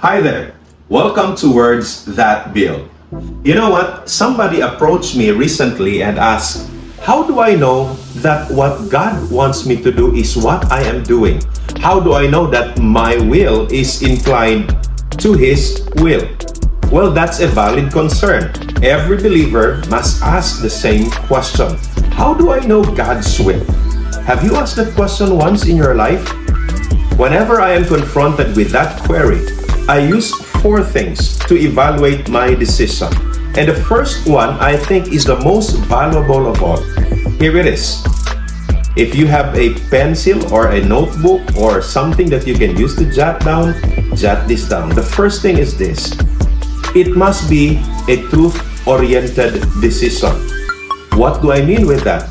Hi there. Welcome to Words That Build. You know what? Somebody approached me recently and asked, how do I know that what God wants me to do is what I am doing? How do I know that my will is inclined to His will? Well, that's a valid concern. Every believer must ask the same question. How do I know God's will? Have you asked that question once in your life? Whenever I am confronted with that query, I use 4 things to evaluate my decision. And the first one, I think, is the most valuable of all. Here it is. If you have a pencil or a notebook or something that you can use to jot this down. The first thing is this. It must be a truth-oriented decision. What do I mean with that?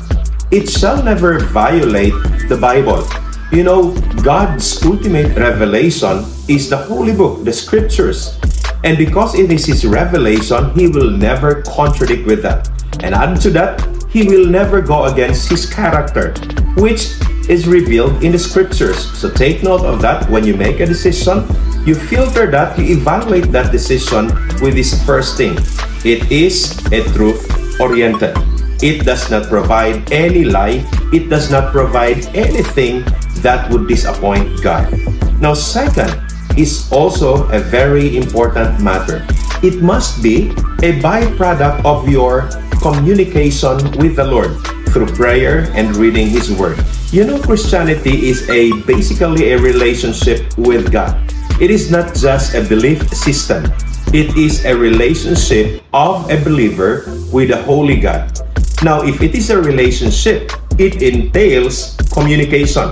It shall never violate the Bible. You know, God's ultimate revelation is the Holy Book, the Scriptures. And because it is His revelation, He will never contradict with that. And add to that, He will never go against His character, which is revealed in the Scriptures. So take note of that when you make a decision. You filter that, you evaluate that decision with this first thing. It is a truth-oriented. It does not provide any lie. It does not provide anything that would disappoint God. Now, second is also a very important matter. It must be a byproduct of your communication with the Lord through prayer and reading His Word. You know, Christianity is basically a relationship with God. It is not just a belief system. It is a relationship of a believer with a holy God. Now, if it is a relationship, it entails communication.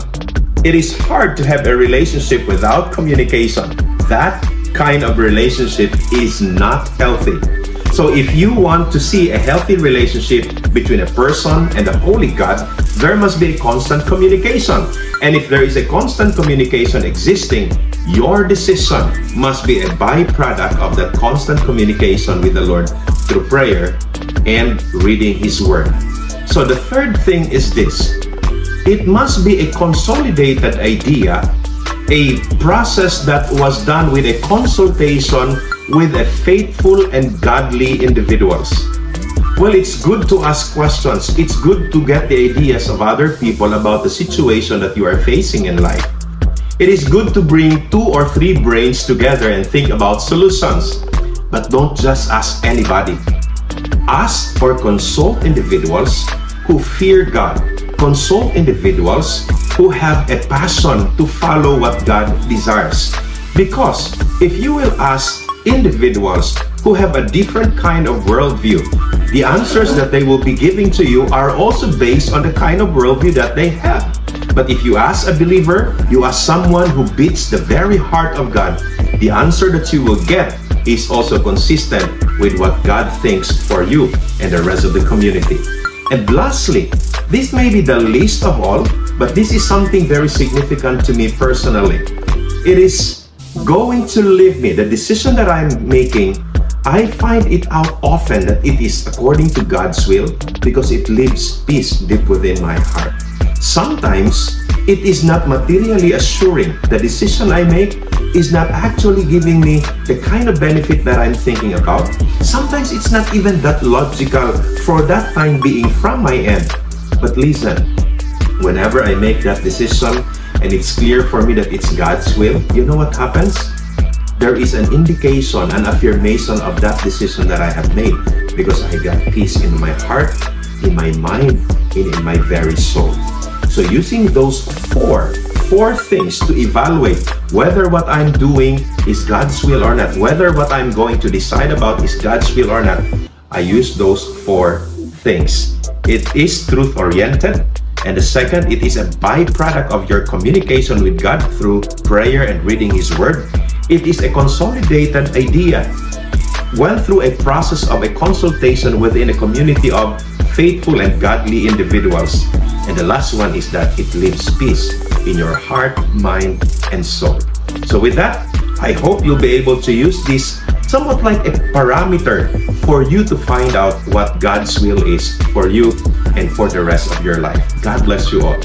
It is hard to have a relationship without communication. That kind of relationship is not healthy. So if you want to see a healthy relationship between a person and a holy God, there must be a constant communication. And if there is a constant communication existing, your decision must be a byproduct of that constant communication with the Lord through prayer and reading His Word. So the third thing is this. It must be a consolidated idea, a process that was done with a consultation with a faithful and godly individuals. Well, it's good to ask questions. It's good to get the ideas of other people about the situation that you are facing in life. It is good to bring 2 or 3 brains together and think about solutions. But don't just ask anybody. Ask or consult individuals who fear God. Consult individuals who have a passion to follow what God desires. Because if you will ask individuals who have a different kind of worldview, the answers that they will be giving to you are also based on the kind of worldview that they have. But if you ask a believer, you ask someone who beats the very heart of God, the answer that you will get is also consistent with what God thinks for you and the rest of the community. And lastly, this may be the least of all, but this is something very significant to me personally. It is going to leave me, the decision that I'm making, I find it out often that it is according to God's will because it leaves peace deep within my heart. Sometimes, it is not materially assuring. The decision I make is not actually giving me the kind of benefit that I'm thinking about. Sometimes it's not even that logical for that time being from my end. But listen, whenever I make that decision and it's clear for me that it's God's will, you know what happens? There is an indication, an affirmation of that decision that I have made because I got peace in my heart, in my mind, and in my very soul. So using those four things to evaluate whether what I'm doing is God's will or not, whether what I'm going to decide about is God's will or not, I use those 4 things. It is truth-oriented, and the second, it is a byproduct of your communication with God through prayer and reading His Word. It is a consolidated idea, went through a process of a consultation within a community of faithful and godly individuals. And the last one is that it leaves peace in your heart, mind, and soul. So with that, I hope you'll be able to use this somewhat like a parameter for you to find out what God's will is for you and for the rest of your life. God bless you all.